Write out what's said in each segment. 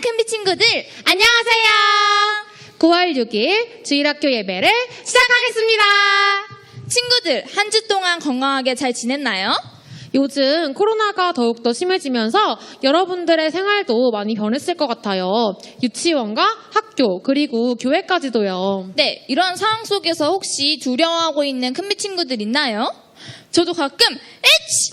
큰비 친구들 안녕하세요. 9월 6일 주일학교 예배를 시작하겠습니다. 친구들 한 주 동안 건강하게 잘 지냈나요? 요즘 코로나가 더욱더 심해지면서 여러분들의 생활도 많이 변했을 것 같아요. 유치원과 학교 그리고 교회까지도요. 네, 이런 상황 속에서 혹시 두려워하고 있는 큰비 친구들 있나요? 저도 가끔 에치!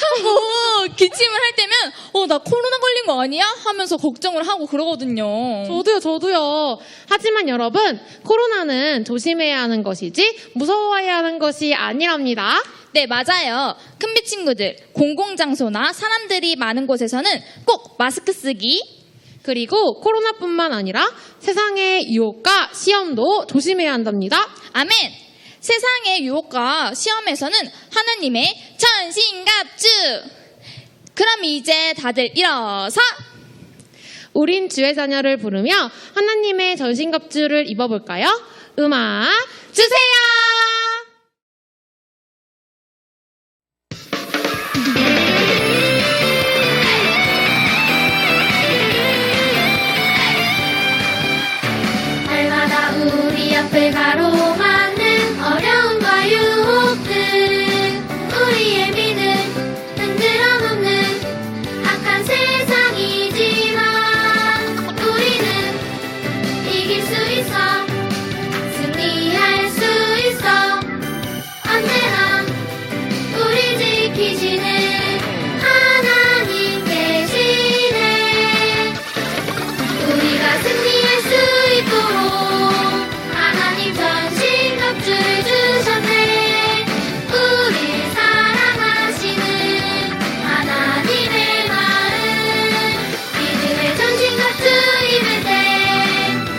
하고 기침을 할 때면 나 코로나 걸린 거 아니야? 하면서 걱정을 하고 그러거든요. 저도요. 하지만 여러분, 코로나는 조심해야 하는 것이지 무서워해야 하는 것이 아니랍니다. 네, 맞아요. 큰비 친구들, 공공장소나 사람들이 많은 곳에서는 꼭 마스크 쓰기. 그리고 코로나뿐만 아니라 세상의 유혹과 시험도 조심해야 한답니다. 아멘! 세상의 유혹과 시험에서는 하나님의 전신갑주! 그럼 이제 다들 일어서! 우린 주의 자녀를 부르며 하나님의 전신갑주를 입어볼까요? 음악 주세요! 날마다 우리 앞을 가로막는 어려움과 유혹들 우리의 믿음 흔들어 놓는 악한 세상이지만 우리는 이길 수 있어 승리할 수 있어 언제나 우리 지키시는 하나님 계시네 우리가 승리할 수 있도록 하나님 전신갑주를 주셨네 우리 사랑하시는 하나님의 마음 믿음의 전신갑주 입을 때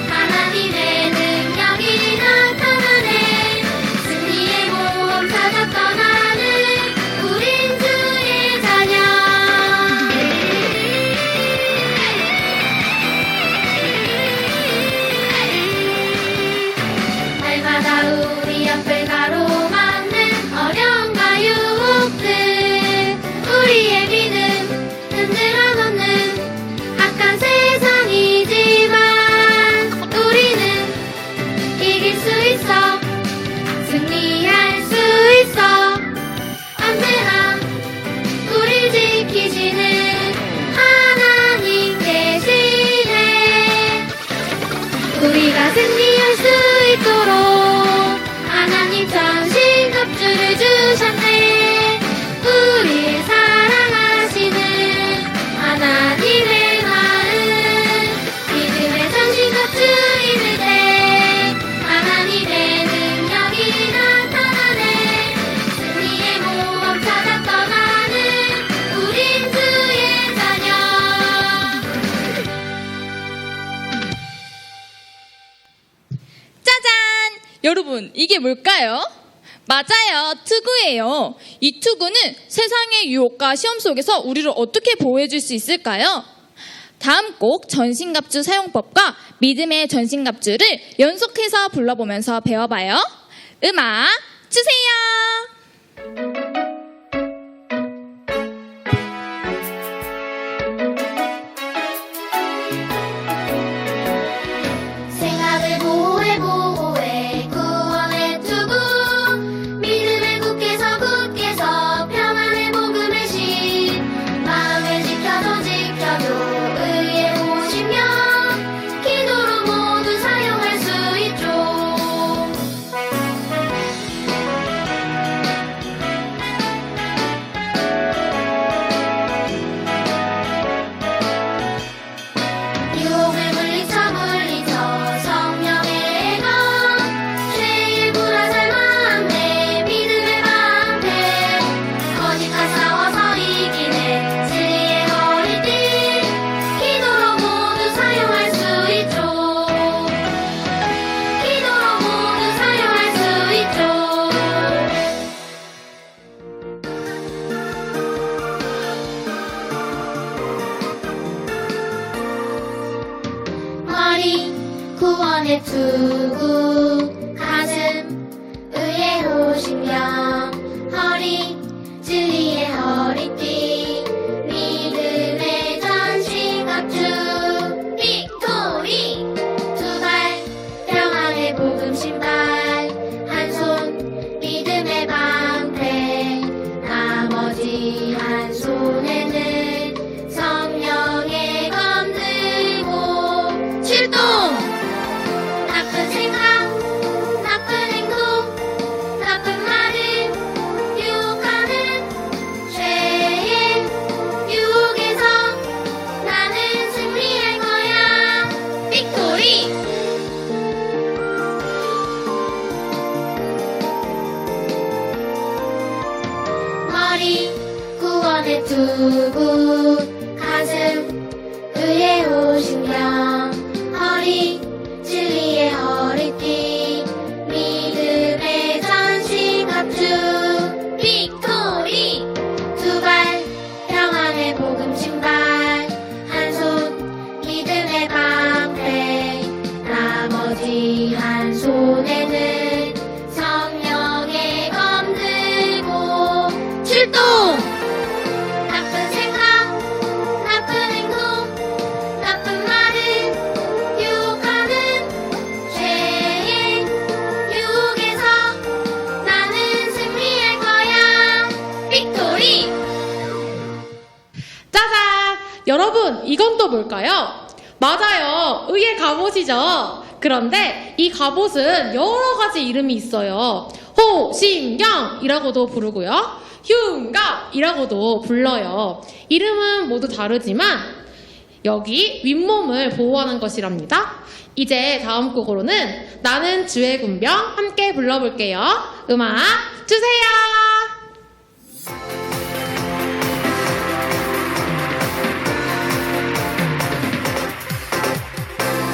하나님의 능력이 나타나네 승리의 모험 찾아 떠나는 우린 주의 자녀 날마다 우리 앞을 가로막는 어려움과 유혹들 우리의 믿음 흔들어 놓는 악한 세상이지만 우리는 이길 수 있어 승리할 수 있어 언제나 우리 지키시는 하나님 계시네 우리가 승리할 수 있도록 하나님 전신갑주를 주셨네 우리 사랑하시는 하나님의 마음 믿음의 전신갑주 입을 때 하나님의 능력이 나타나네 승리의 모험 찾아 떠나는 우린 주의 자녀 짜잔! 여러분, 이게 뭘까요? 맞아요. 투구예요. 이 투구는 세상의 유혹과 시험 속에서 우리를 어떻게 보호해줄 수 있을까요? 다음 곡 전신갑주 사용법과 믿음의 전신갑주를 연속해서 불러보면서 배워봐요. 음악 주세요. 생각을 보호해 보호해 구원의 투구 믿음을 굳게 서 평안의 복음의 신 마음을 지켜줘 의에 오시며 기도로 모두 사용할 수 있죠 유혹을 물리쳐 성령의 것 죄의 불화살 마음에 믿음의 방패 거짓과 싸워서 이기는 진리의 허리띠 기도로 모두 사용할 수 있죠 기도로 모두 사용할 수 있죠 머리 구원의 투구 가슴 의의 호신경 허리 진리의 허리띠 믿음의 전신갑주 여러분, 이건 또 뭘까요? 맞아요. 의의 갑옷이죠. 그런데 이 갑옷은 여러 가지 이름이 있어요. 호신경이라고도 부르고요. 흉갑이라고도 불러요. 이름은 모두 다르지만 여기 윗몸을 보호하는 것이랍니다. 이제 다음 곡으로는 나는 주의 군병 함께 불러볼게요. 음악 주세요.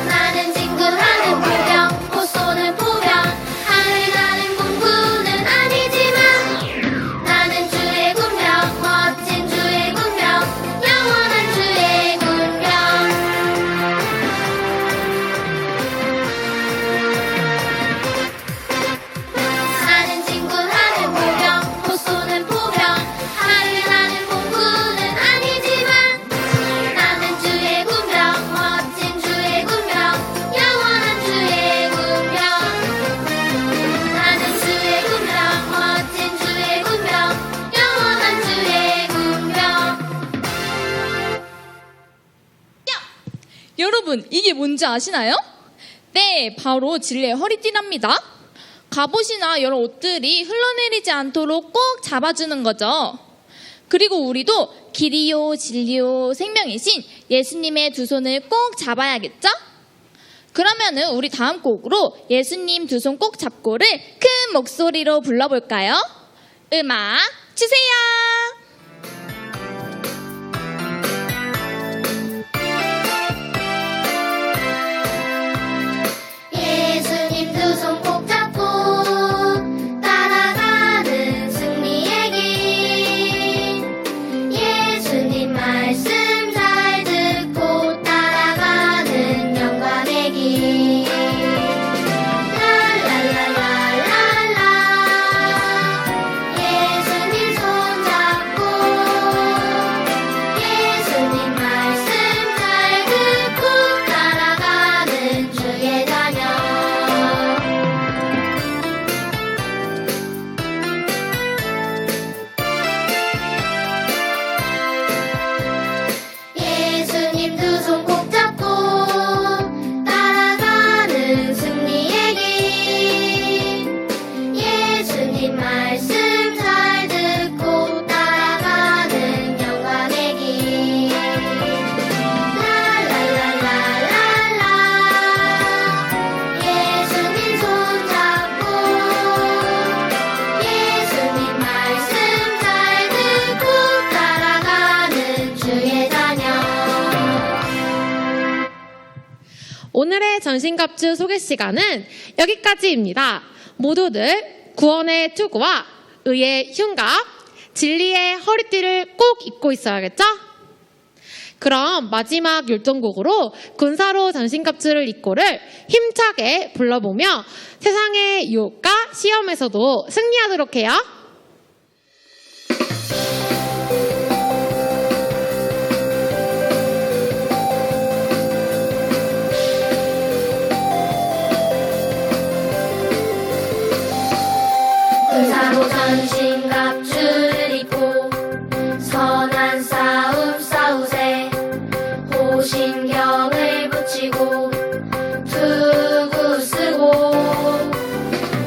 나는 진군하는 불병 못 쏘는 포병 하늘 나는 공군은 아니지만 나는 주의 군병 멋진 주의 군병 영원한 주의 군병 나는 진군하는 불병 못 쏘는 포병 하늘 나는 공군은 아니지만 나는 주의 군병 멋진 주의 군병 영원한 주의 군병 나는 주의 군병 멋진 주의 군병 영원한 주의 군병 여러분, 이게 뭔지 아시나요? 네, 바로 진리의 허리띠랍니다. 갑옷이나 여러 옷들이 흘러내리지 않도록 꼭 잡아주는 거죠. 그리고 우리도 길이요, 진리요, 생명이신 예수님의 두 손을 꼭 잡아야겠죠? 그러면은 우리 다음 곡으로 예수님 두 손 꼭 잡고를 큰 목소리로 불러볼까요? 음악 주세요! 예수님 두 손 꼭 잡고 따라가는 승리의 길 예수님 말씀 잘 듣고 따라가는 영광의 길 랄랄랄랄랄라 예수님 손 잡고 예수님 말씀 잘 듣고 따라가는 주의 자녀 예수님 두 손 꼭 잡고 따라가는 승리의 길 예수님 말씀 잘 듣고 따라가는 영광의 길 랄랄랄랄랄라 예수님 손 잡고 예수님 말씀 잘 듣고 따라가는 주의 자녀 오늘의 전신갑주 소개 시간은 여기까지입니다. 모두들 구원의 투구와 의의 흉갑, 진리의 허리띠를 꼭 입고 있어야겠죠? 그럼 마지막 율동곡으로 군사로 전신갑주를 입고를 힘차게 불러보며 세상의 유혹과 시험에서도 승리하도록 해요. 군사로 전신갑주를 입고 선한 싸움 싸우세 호신경을 붙이고 투구 쓰고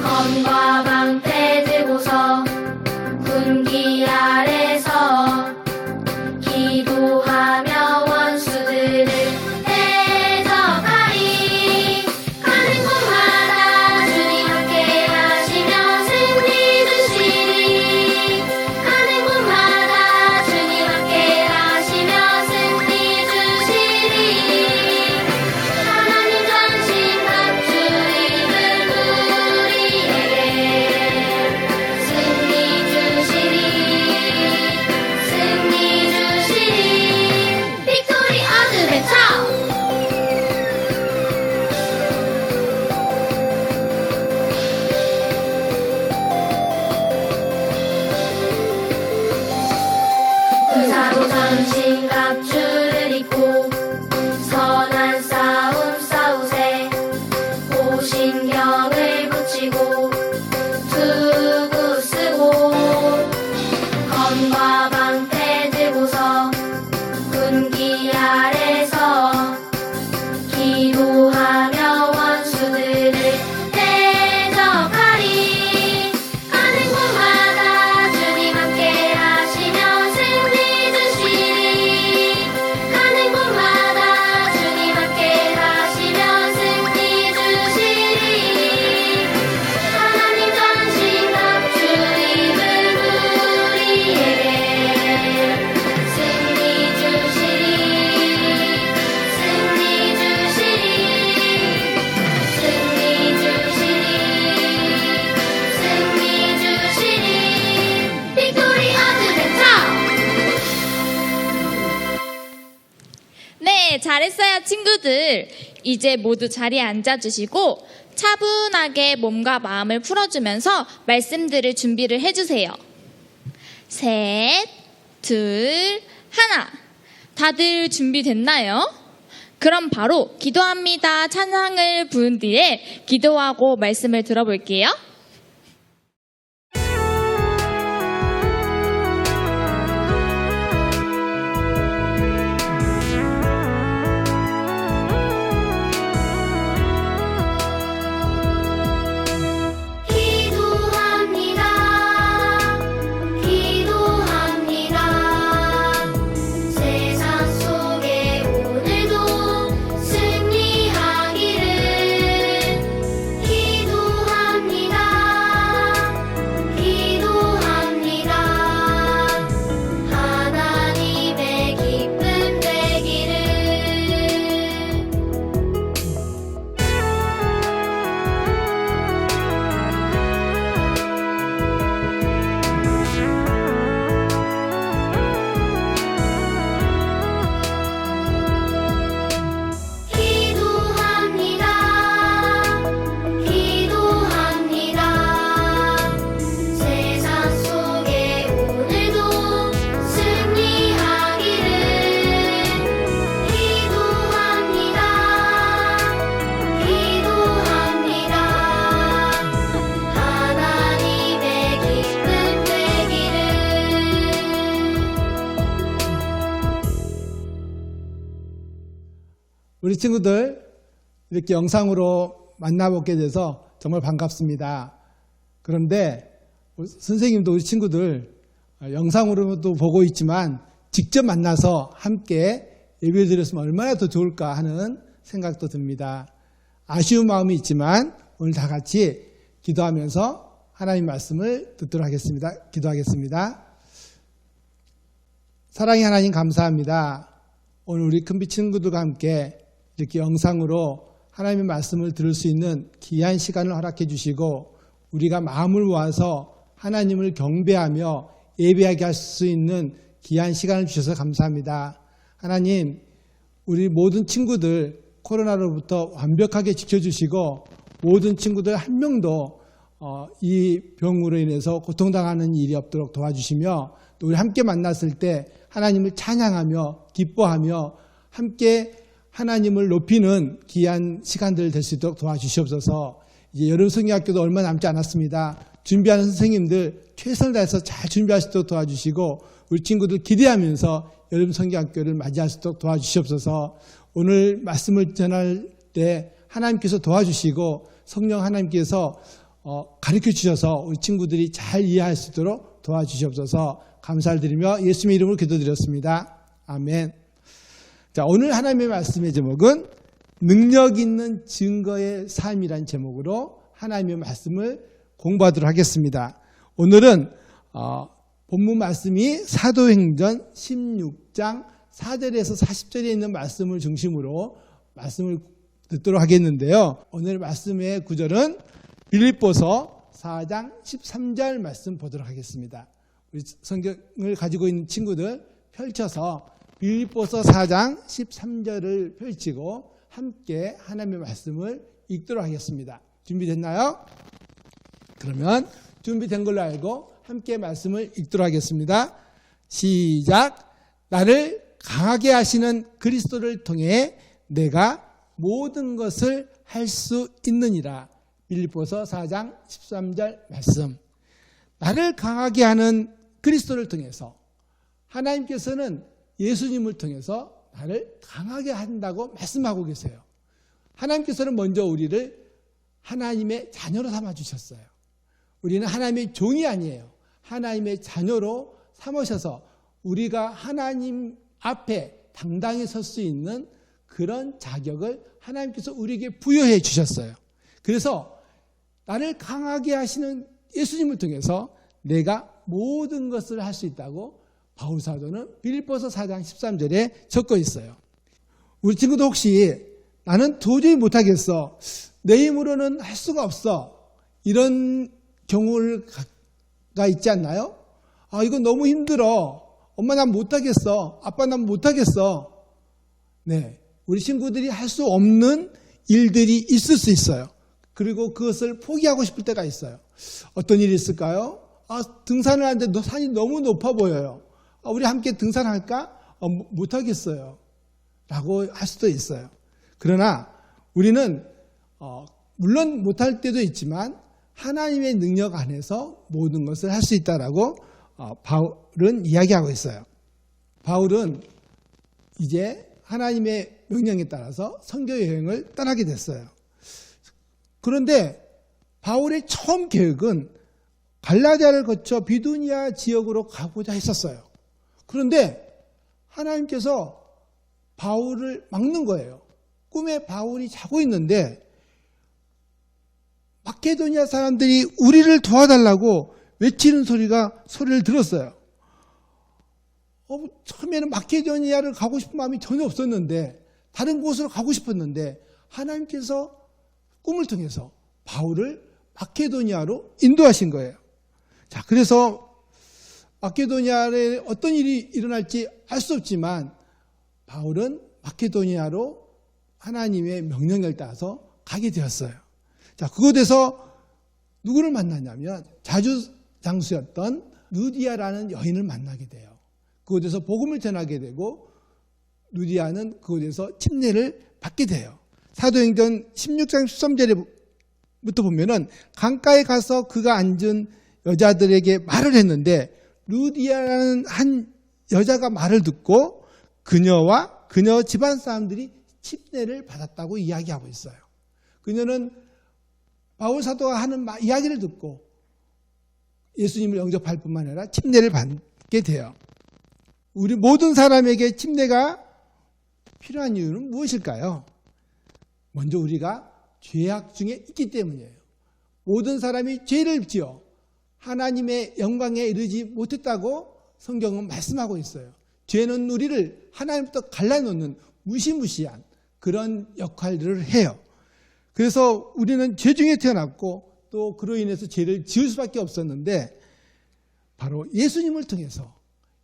검과 방패 들고서 네, 잘했어요, 친구들. 이제 모두 자리에 앉아주시고 차분하게 몸과 마음을 풀어주면서 말씀들을 준비를 해주세요. 셋, 둘, 하나. 다들 준비됐나요? 그럼 바로 기도합니다 찬양을 부른 뒤에 기도하고 말씀을 들어볼게요. 기도합니다. 세상 속에 오늘도 승리하기를. 기도합니다. 하나님의 기쁨 되기를. 기도합니다. 세상 속에 오늘도 승리하기를. 기도합니다. 하나님의 기쁨 되기를. 우리 친구들 이렇게 영상으로 만나뵙게 돼서 정말 반갑습니다. 그런데 선생님도 우리 친구들 영상으로도 보고 있지만 직접 만나서 함께 예배 드렸으면 얼마나 더 좋을까 하는 생각도 듭니다. 아쉬운 마음이 있지만 오늘 다 같이 기도하면서 하나님 말씀을 듣도록 하겠습니다. 기도하겠습니다. 사랑의 하나님 감사합니다. 오늘 우리 큰빛 친구들과 함께 이렇게 영상으로 하나님의 말씀을 들을 수 있는 귀한 시간을 허락해 주시고 우리가 마음을 모아서 하나님을 경배하며 예배하게 할 수 있는 귀한 시간을 주셔서 감사합니다. 하나님, 우리 모든 친구들 코로나로부터 완벽하게 지켜주시고 모든 친구들 한 명도 이 병으로 인해서 고통당하는 일이 없도록 도와주시며 또 우리 함께 만났을 때 하나님을 찬양하며 기뻐하며 함께 하나님을 높이는 귀한 시간들 될 수 있도록 도와주시옵소서. 이제 여름 성경학교도 얼마 남지 않았습니다. 준비하는 선생님들 최선을 다해서 잘 준비할 수 있도록 도와주시고 우리 친구들 기대하면서 여름 성경학교를 맞이할 수 있도록 도와주시옵소서. 오늘 말씀을 전할 때 하나님께서 도와주시고 성령 하나님께서 가르쳐 주셔서 우리 친구들이 잘 이해할 수 있도록 도와주시옵소서. 감사를 드리며 예수님의 이름으로 기도드렸습니다. 아멘. 자, 오늘 하나님의 말씀의 제목은 능력 있는 증거의 삶이란 제목으로 하나님의 말씀을 공부하도록 하겠습니다. 오늘은 본문 말씀이 사도행전 16장 4절에서 40절에 있는 말씀을 중심으로 말씀을 듣도록 하겠는데요. 오늘 말씀의 구절은 빌립보서 4장 13절 말씀 보도록 하겠습니다. 우리 성경을 가지고 있는 친구들 펼쳐서 빌립보서 4장 13절을 펼치고 함께 하나님의 말씀을 읽도록 하겠습니다. 준비됐나요? 그러면 준비된 걸로 알고 함께 말씀을 읽도록 하겠습니다. 시작. 나를 강하게 하시는 그리스도를 통해 내가 모든 것을 할 수 있느니라. 빌립보서 4장 13절 말씀. 나를 강하게 하는 그리스도를 통해서 하나님께서는 예수님을 통해서 나를 강하게 한다고 말씀하고 계세요. 하나님께서는 먼저 우리를 하나님의 자녀로 삼아주셨어요. 우리는 하나님의 종이 아니에요. 하나님의 자녀로 삼으셔서 우리가 하나님 앞에 당당히 설 수 있는 그런 자격을 하나님께서 우리에게 부여해 주셨어요. 그래서 나를 강하게 하시는 예수님을 통해서 내가 모든 것을 할 수 있다고 바울사도는 빌립보서 4장 13절에 적고 있어요. 우리 친구도 혹시 나는 도저히 못하겠어. 내 힘으로는 할 수가 없어. 이런 경우가 있지 않나요? 이건 너무 힘들어. 엄마 난 못하겠어. 아빠 난 못하겠어. 네, 우리 친구들이 할 수 없는 일들이 있을 수 있어요. 그리고 그것을 포기하고 싶을 때가 있어요. 어떤 일이 있을까요? 등산을 하는데 산이 너무 높아 보여요. 우리 함께 등산할까? 못하겠어요. 라고 할 수도 있어요. 그러나 우리는 물론 못할 때도 있지만 하나님의 능력 안에서 모든 것을 할 수 있다라고 바울은 이야기하고 있어요. 바울은 이제 하나님의 명령에 따라서 선교 여행을 떠나게 됐어요. 그런데 바울의 처음 계획은 갈라디아를 거쳐 비두니아 지역으로 가고자 했었어요. 그런데 하나님께서 바울을 막는 거예요. 꿈에 바울이 자고 있는데 마케도니아 사람들이 우리를 도와달라고 외치는 소리를 들었어요. 처음에는 마케도니아를 가고 싶은 마음이 전혀 없었는데 다른 곳으로 가고 싶었는데 하나님께서 꿈을 통해서 바울을 마케도니아로 인도하신 거예요. 자, 그래서 마케도니아에 어떤 일이 일어날지 알 수 없지만 바울은 마케도니아로 하나님의 명령을 따라서 가게 되었어요. 자, 그곳에서 누구를 만나냐면 자주장수였던 루디아라는 여인을 만나게 돼요. 그곳에서 복음을 전하게 되고 루디아는 그곳에서 침례를 받게 돼요. 사도행전 16장 13절부터 보면은 강가에 가서 그가 앉은 여자들에게 말을 했는데 루디아라는 한 여자가 말을 듣고 그녀와 그녀 집안 사람들이 침례를 받았다고 이야기하고 있어요. 그녀는 바울 사도가 하는 이야기를 듣고 예수님을 영접할 뿐만 아니라 침례를 받게 돼요. 우리 모든 사람에게 침례가 필요한 이유는 무엇일까요? 먼저 우리가 죄악 중에 있기 때문이에요. 모든 사람이 죄를 지어 하나님의 영광에 이르지 못했다고 성경은 말씀하고 있어요. 죄는 우리를 하나님부터 갈라놓는 무시무시한 그런 역할들을 해요. 그래서 우리는 죄 중에 태어났고 또 그로 인해서 죄를 지을 수밖에 없었는데 바로 예수님을 통해서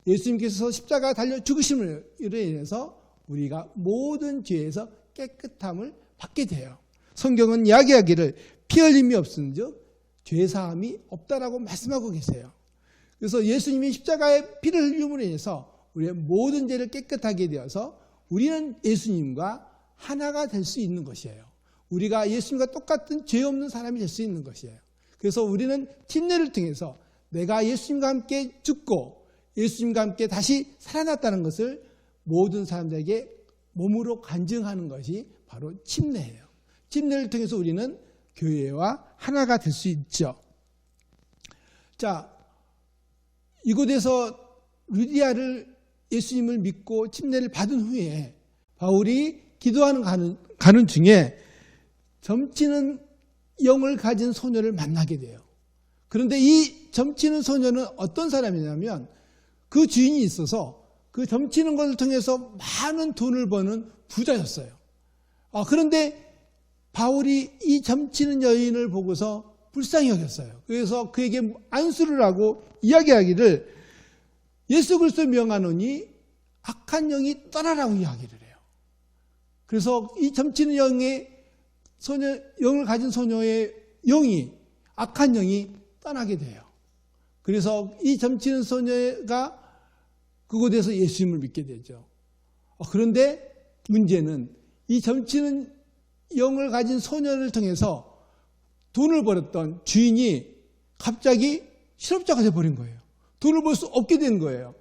예수님께서 십자가 달려 죽으심으로 인해서 우리가 모든 죄에서 깨끗함을 받게 돼요. 성경은 이야기하기를 피 흘림이 없은즉 죄사함이 없다라고 말씀하고 계세요. 그래서 예수님이 십자가에 피를 흘림으로 인해서 우리의 모든 죄를 깨끗하게 되어서 우리는 예수님과 하나가 될 수 있는 것이에요. 우리가 예수님과 똑같은 죄 없는 사람이 될 수 있는 것이에요. 그래서 우리는 침례를 통해서 내가 예수님과 함께 죽고 예수님과 함께 다시 살아났다는 것을 모든 사람들에게 몸으로 간증하는 것이 바로 침례예요. 침례를 통해서 우리는 교회와 하나가 될 수 있죠. 자, 이곳에서 루디아를 예수님을 믿고 침례를 받은 후에 바울이 기도하는 가는 중에 점치는 영을 가진 소녀를 만나게 돼요. 그런데 이 점치는 소녀는 어떤 사람이냐면 그 주인이 있어서 그 점치는 것을 통해서 많은 돈을 버는 부자였어요. 그런데 바울이 이 점치는 여인을 보고서 불쌍히 여겼어요. 그래서 그에게 안수를 하고 이야기하기를 예수 그리스도 명하노니 악한 영이 떠나라고 이야기를 해요. 그래서 이 점치는 영을 가진 소녀의 영이 악한 영이 떠나게 돼요. 그래서 이 점치는 소녀가 그곳에서 예수님을 믿게 되죠. 그런데 문제는 이 점치는 영을 가진 소녀를 통해서 돈을 벌었던 주인이 갑자기 실업자가 되어버린 거예요. 돈을 벌 수 없게 된 거예요.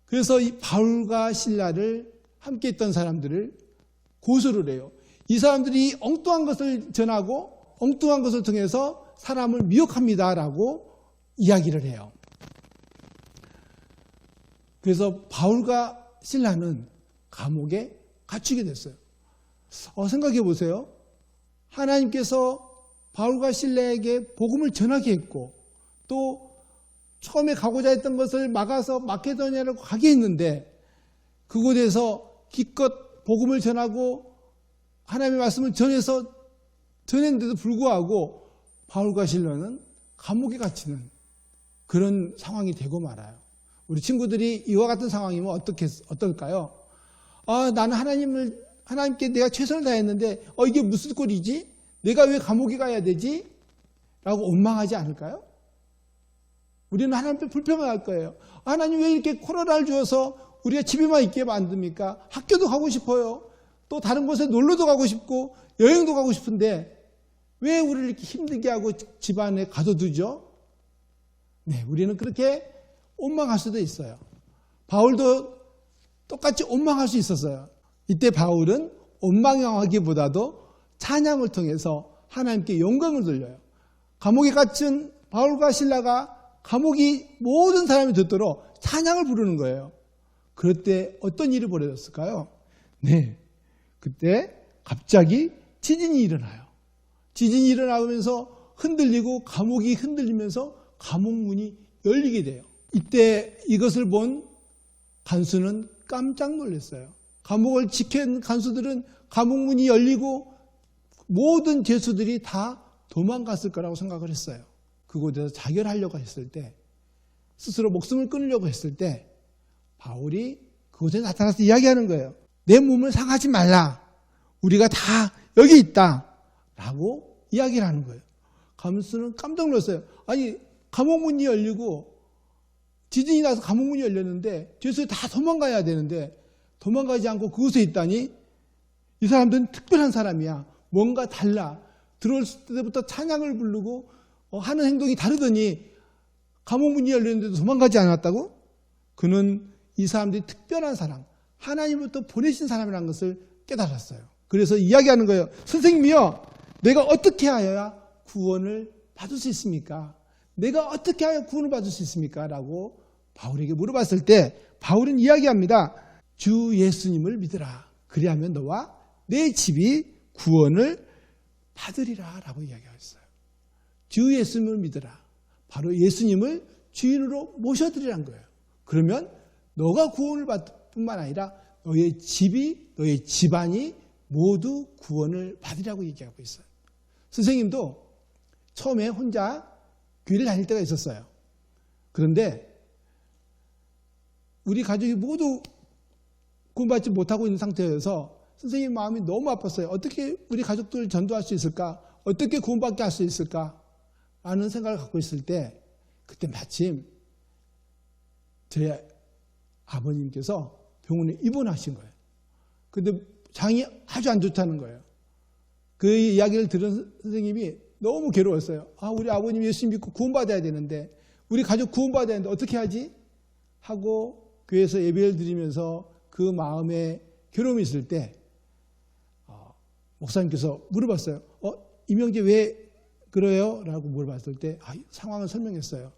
그래서 이 바울과 실라를 함께 했던 사람들을 고소를 해요. 이 사람들이 엉뚱한 것을 전하고 엉뚱한 것을 통해서 사람을 미혹합니다라고 이야기를 해요. 그래서 바울과 실라는 감옥에 갇히게 됐어요. 생각해 보세요. 하나님께서 바울과 실라에게 복음을 전하게 했고 또 처음에 가고자 했던 것을 막아서 마케도니아로 가게 했는데 그곳에서 기껏 복음을 전하고 하나님의 말씀을 전했는데도 불구하고 바울과 실라는 감옥에 갇히는 그런 상황이 되고 말아요. 우리 친구들이 이와 같은 상황이면 어떨까요? 나는 하나님께 내가 최선을 다했는데 이게 무슨 꼴이지? 내가 왜 감옥에 가야 되지? 라고 원망하지 않을까요? 우리는 하나님께 불평할 거예요. 하나님 왜 이렇게 코로나를 주어서 우리가 집에만 있게 만듭니까? 학교도 가고 싶어요. 또 다른 곳에 놀러도 가고 싶고 여행도 가고 싶은데 왜 우리를 이렇게 힘들게 하고 집안에 가둬두죠? 네, 우리는 그렇게 원망할 수도 있어요. 바울도 똑같이 원망할 수 있었어요. 이때 바울은 원망하기보다도 찬양을 통해서 하나님께 영광을 돌려요. 감옥에 갇힌 바울과 실라가 감옥이 모든 사람이 듣도록 찬양을 부르는 거예요. 그럴 때 어떤 일이 벌어졌을까요? 네, 그때 갑자기 지진이 일어나요. 지진이 일어나면서 흔들리고 감옥이 흔들리면서 감옥 문이 열리게 돼요. 이때 이것을 본 간수는 깜짝 놀랐어요. 감옥을 지킨 간수들은 감옥 문이 열리고 모든 죄수들이 다 도망갔을 거라고 생각을 했어요. 그곳에서 자결하려고 했을 때, 스스로 목숨을 끊으려고 했을 때 바울이 그곳에 나타나서 이야기하는 거예요. 내 몸을 상하지 말라. 우리가 다 여기 있다. 라고 이야기를 하는 거예요. 간수는 깜짝 놀랐어요. 아니, 감옥 문이 열리고 지진이 나서 감옥 문이 열렸는데 죄수들이 다 도망가야 되는데 도망가지 않고 그곳에 있다니 이 사람들은 특별한 사람이야. 뭔가 달라. 들어올 때부터 찬양을 부르고 하는 행동이 다르더니 감옥 문이 열렸는데도 도망가지 않았다고? 그는 이 사람들이 특별한 사람, 하나님부터 보내신 사람이라는 것을 깨달았어요. 그래서 이야기하는 거예요. 선생님이요, 내가 어떻게 하여야 구원을 받을 수 있습니까? 내가 어떻게 하여 구원을 받을 수 있습니까? 라고 바울에게 물어봤을 때 바울은 이야기합니다. 주 예수님을 믿으라. 그리하면 너와 내 집이 구원을 받으리라 라고 이야기했어요. 주 예수님을 믿으라. 바로 예수님을 주인으로 모셔드리라는 거예요. 그러면 너가 구원을 받을 뿐만 아니라 너의 집이, 너의 집안이 모두 구원을 받으라고 얘기하고 있어요. 선생님도 처음에 혼자 교회를 다닐 때가 있었어요. 그런데 우리 가족이 모두 구원받지 못하고 있는 상태여서 선생님 마음이 너무 아팠어요. 어떻게 우리 가족들을 전도할 수 있을까? 어떻게 구원받게 할 수 있을까? 라는 생각을 갖고 있을 때 그때 마침 제 아버님께서 병원에 입원하신 거예요. 근데 장이 아주 안 좋다는 거예요. 그 이야기를 들은 선생님이 너무 괴로웠어요. 우리 아버님 예수 믿고 구원받아야 되는데 우리 가족 구원받아야 되는데 어떻게 하지? 하고 교회에서 예배를 드리면서 그 마음에 괴로움이 있을 때 목사님께서 물어봤어요. 이명재 왜 그래요? 라고 물어봤을 때 상황을 설명했어요.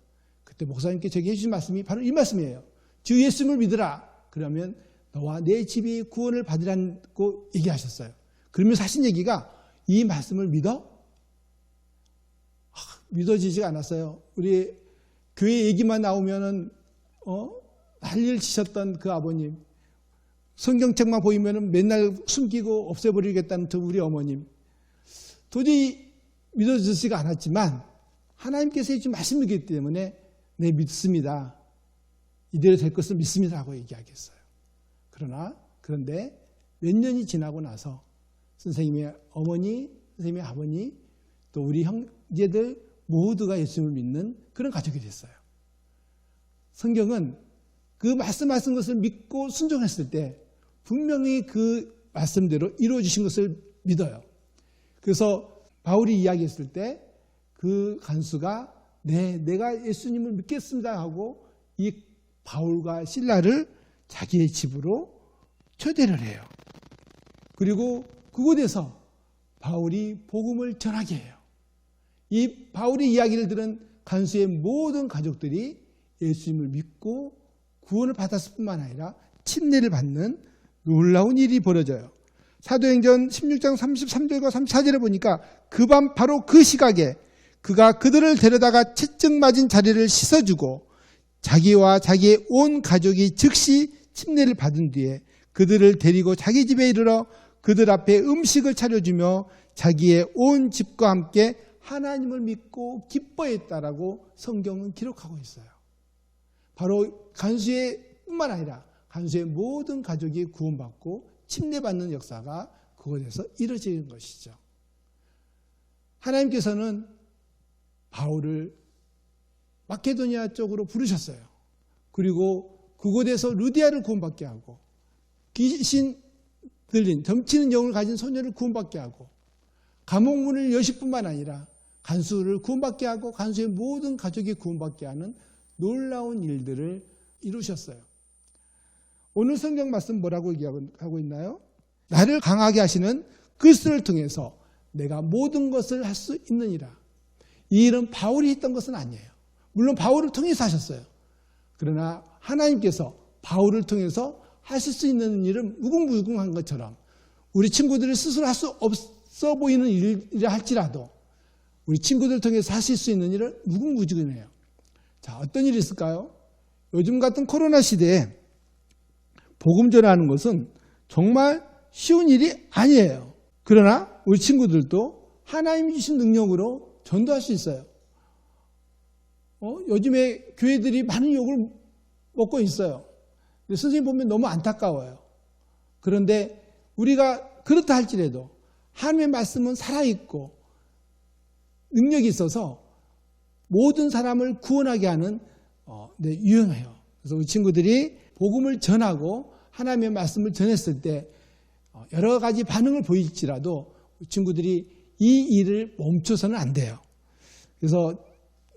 그때 목사님께 제게 해주신 말씀이 바로 이 말씀이에요. 주 예수님을 믿으라. 그러면 너와 내 집이 구원을 받으라고 얘기하셨어요. 그러면서 하신 얘기가 이 말씀을 믿어? 믿어지지가 않았어요. 우리 교회 얘기만 나오면은 난리를 치셨던 그 아버님, 성경책만 보이면은 맨날 숨기고 없애버리겠다는 우리 어머님, 도저히 믿어지지가 않았지만 하나님께서 해주신 말씀이기 때문에 네, 믿습니다. 이대로 될 것을 믿습니다라고 얘기하겠어요. 그런데 몇 년이 지나고 나서 선생님의 어머니, 선생님의 아버니, 또 우리 형제들 모두가 예수님을 믿는 그런 가족이 됐어요. 성경은 그 말씀하신 것을 믿고 순종했을 때 분명히 그 말씀대로 이루어지신 것을 믿어요. 그래서 바울이 이야기했을 때 그 간수가 내가 예수님을 믿겠습니다 하고 이 바울과 실라를 자기의 집으로 초대를 해요. 그리고 그곳에서 바울이 복음을 전하게 해요. 이 바울의 이야기를 들은 간수의 모든 가족들이 예수님을 믿고 구원을 받았을 뿐만 아니라 침례를 받는 놀라운 일이 벌어져요. 사도행전 16장 33절과 34절에 보니까 그 밤 바로 그 시각에 그가 그들을 데려다가 채찍 맞은 자리를 씻어주고 자기와 자기의 온 가족이 즉시 침례를 받은 뒤에 그들을 데리고 자기 집에 이르러 그들 앞에 음식을 차려주며 자기의 온 집과 함께 하나님을 믿고 기뻐했다라고 성경은 기록하고 있어요. 바로 간수의 뿐만 아니라 간수의 모든 가족이 구원받고 침례받는 역사가 그곳에서 이루어지는 것이죠. 하나님께서는 바울을 마케도니아 쪽으로 부르셨어요. 그리고 그곳에서 루디아를 구원받게 하고 귀신 들린 덤치는 영을 가진 소녀를 구원받게 하고 감옥문을 여실 뿐만 아니라 간수를 구원받게 하고 간수의 모든 가족이 구원받게 하는 놀라운 일들을 이루셨어요. 오늘 성경 말씀 뭐라고 얘기하고 있나요? 나를 강하게 하시는 그리스도를 통해서 내가 모든 것을 할 수 있느니라. 이 일은 바울이 했던 것은 아니에요. 물론 바울을 통해서 하셨어요. 그러나 하나님께서 바울을 통해서 하실 수 있는 일은 무궁무진한 것처럼 우리 친구들이 스스로 할 수 없어 보이는 일이라 할지라도 우리 친구들을 통해서 하실 수 있는 일은 무궁무진해요. 자, 어떤 일이 있을까요? 요즘 같은 코로나 시대에 복음 전하는 것은 정말 쉬운 일이 아니에요. 그러나 우리 친구들도 하나님이 주신 능력으로 전도할 수 있어요. 요즘에 교회들이 많은 욕을 먹고 있어요. 근데 선생님 보면 너무 안타까워요. 그런데 우리가 그렇다 할지라도 하나님의 말씀은 살아있고 능력이 있어서 모든 사람을 구원하게 하는 유용해요. 그래서 우리 친구들이 복음을 전하고 하나님의 말씀을 전했을 때 여러 가지 반응을 보일지라도 우리 친구들이 이 일을 멈춰서는 안 돼요. 그래서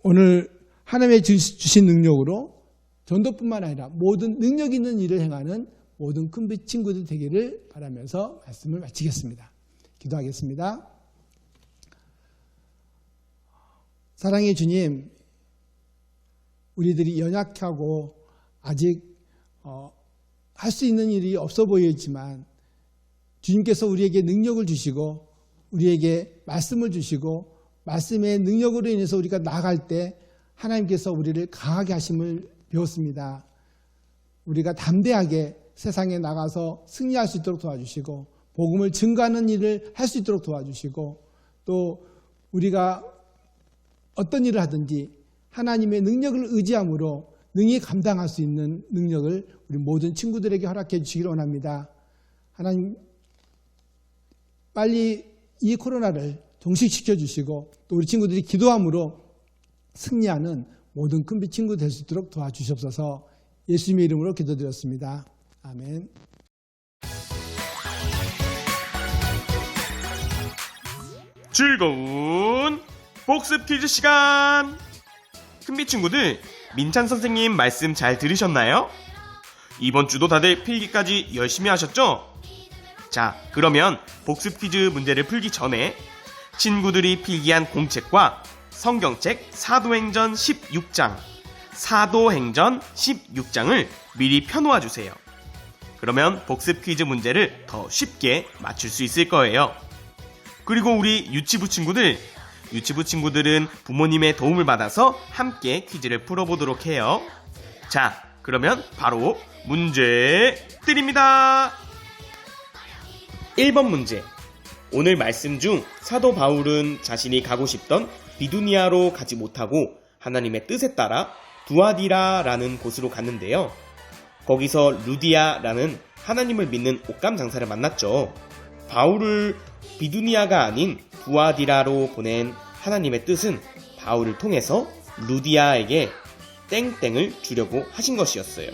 오늘 하나님의 주신 능력으로 전도뿐만 아니라 모든 능력 있는 일을 행하는 모든 큰빛 친구들 되기를 바라면서 말씀을 마치겠습니다. 기도하겠습니다. 사랑의 주님, 우리들이 연약하고 아직 할 수 있는 일이 없어 보이지만 주님께서 우리에게 능력을 주시고 우리에게 말씀을 주시고 말씀의 능력으로 인해서 우리가 나아갈 때 하나님께서 우리를 강하게 하심을 배웠습니다. 우리가 담대하게 세상에 나가서 승리할 수 있도록 도와주시고 복음을 증거하는 일을 할 수 있도록 도와주시고 또 우리가 어떤 일을 하든지 하나님의 능력을 의지함으로 능히 감당할 수 있는 능력을 우리 모든 친구들에게 허락해 주시기를 원합니다. 하나님, 빨리 이 코로나를 종식시켜 주시고 또 우리 친구들이 기도함으로 승리하는 모든 큰빛 친구 될 수 있도록 도와주시옵소서. 예수님의 이름으로 기도드렸습니다. 아멘. 즐거운 복습 퀴즈 시간! 큰빛 친구들, 민찬 선생님 말씀 잘 들으셨나요? 이번 주도 다들 필기까지 열심히 하셨죠? 자, 그러면 복습 퀴즈 문제를 풀기 전에 친구들이 필기한 공책과 성경책 사도행전 16장, 사도행전 16장을 미리 펴놓아 주세요. 그러면 복습 퀴즈 문제를 더 쉽게 맞출 수 있을 거예요. 그리고 우리 유치부 친구들은 부모님의 도움을 받아서 함께 퀴즈를 풀어보도록 해요. 자, 그러면 바로 문제 드립니다. 1번 문제. 오늘 말씀 중 사도 바울은 자신이 가고 싶던 비두니아로 가지 못하고 하나님의 뜻에 따라 두아디라라는 곳으로 갔는데요. 거기서 루디아라는 하나님을 믿는 옷감 장사를 만났죠. 바울을 비두니아가 아닌 두아디라로 보낸 하나님의 뜻은 바울을 통해서 루디아에게 땡땡을 주려고 하신 것이었어요.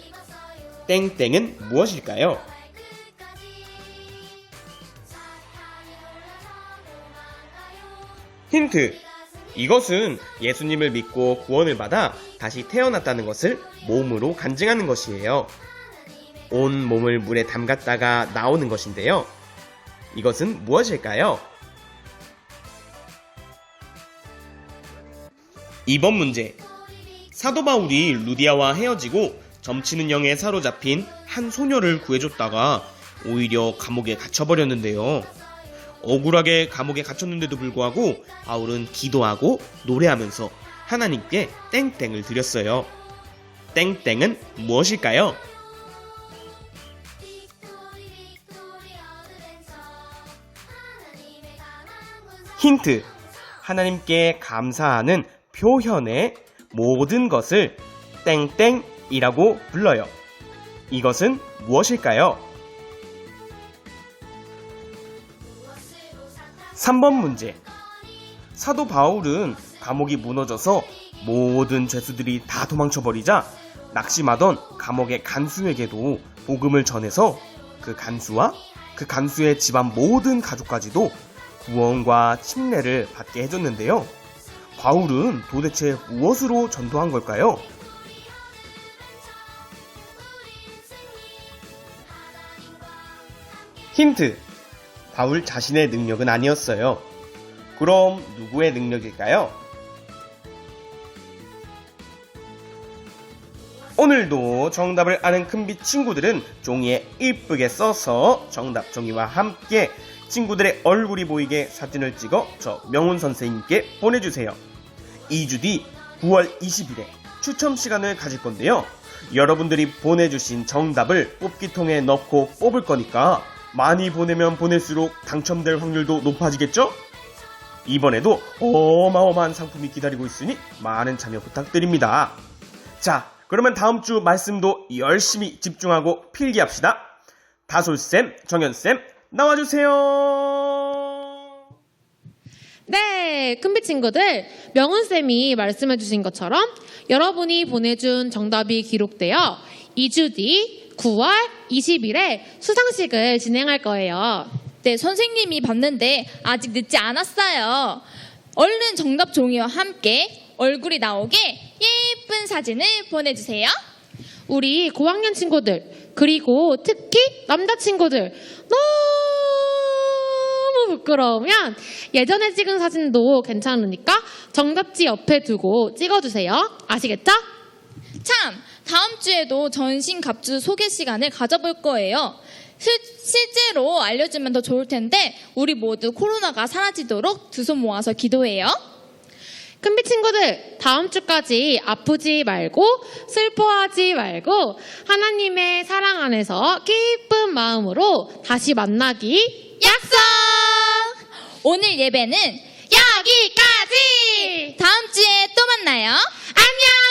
땡땡은 무엇일까요? 힌트. 이것은 예수님을 믿고 구원을 받아 다시 태어났다는 것을 몸으로 간증하는 것이에요. 온 몸을 물에 담갔다가 나오는 것인데요. 이것은 무엇일까요? 2번 문제. 사도 바울이 루디아와 헤어지고 점치는 영에 사로잡힌 한 소녀를 구해줬다가 오히려 감옥에 갇혀버렸는데요. 억울하게 감옥에 갇혔는데도 불구하고 바울은 기도하고 노래하면서 하나님께 땡땡을 드렸어요. 땡땡은 무엇일까요? 힌트. 하나님께 감사하는 표현의 모든 것을 땡땡이라고 불러요. 이것은 무엇일까요? 3번 문제. 사도 바울은 감옥이 무너져서 모든 죄수들이 다 도망쳐버리자 낙심하던 감옥의 간수에게도 복음을 전해서 그 간수와 그 간수의 집안 모든 가족까지도 구원과 침례를 받게 해줬는데요. 바울은 도대체 무엇으로 전도한 걸까요? 힌트. 바울 자신의 능력은 아니었어요. 그럼 누구의 능력일까요? 오늘도 정답을 아는 큰빛 친구들은 종이에 이쁘게 써서 정답 종이와 함께 친구들의 얼굴이 보이게 사진을 찍어 저 명훈 선생님께 보내주세요. 2주 뒤 9월 20일에 추첨 시간을 가질 건데요. 여러분들이 보내주신 정답을 뽑기통에 넣고 뽑을 거니까 많이 보내면 보낼수록 당첨될 확률도 높아지겠죠? 이번에도 어마어마한 상품이 기다리고 있으니 많은 참여 부탁드립니다. 자, 그러면 다음 주 말씀도 열심히 집중하고 필기합시다. 다솔쌤, 정연쌤 나와주세요. 네, 큰빛 친구들, 명훈쌤이 말씀해주신 것처럼 여러분이 보내준 정답이 기록되어 2주 뒤 9월 20일에 수상식을 진행할 거예요. 네, 선생님이 봤는데 아직 늦지 않았어요. 얼른 정답 종이와 함께 얼굴이 나오게 예쁜 사진을 보내주세요. 우리 고학년 친구들, 그리고 특히 남자친구들 너무 부끄러우면 예전에 찍은 사진도 괜찮으니까 정답지 옆에 두고 찍어주세요. 아시겠죠? 참, 다음 주에도 전신갑주 소개 시간을 가져볼 거예요. 실제로 알려주면 더 좋을 텐데 우리 모두 코로나가 사라지도록 두 손 모아서 기도해요. 큰빛 친구들, 다음 주까지 아프지 말고 슬퍼하지 말고 하나님의 사랑 안에서 기쁜 마음으로 다시 만나기 약속! 오늘 예배는 여기까지! 다음 주에 또 만나요. 안녕!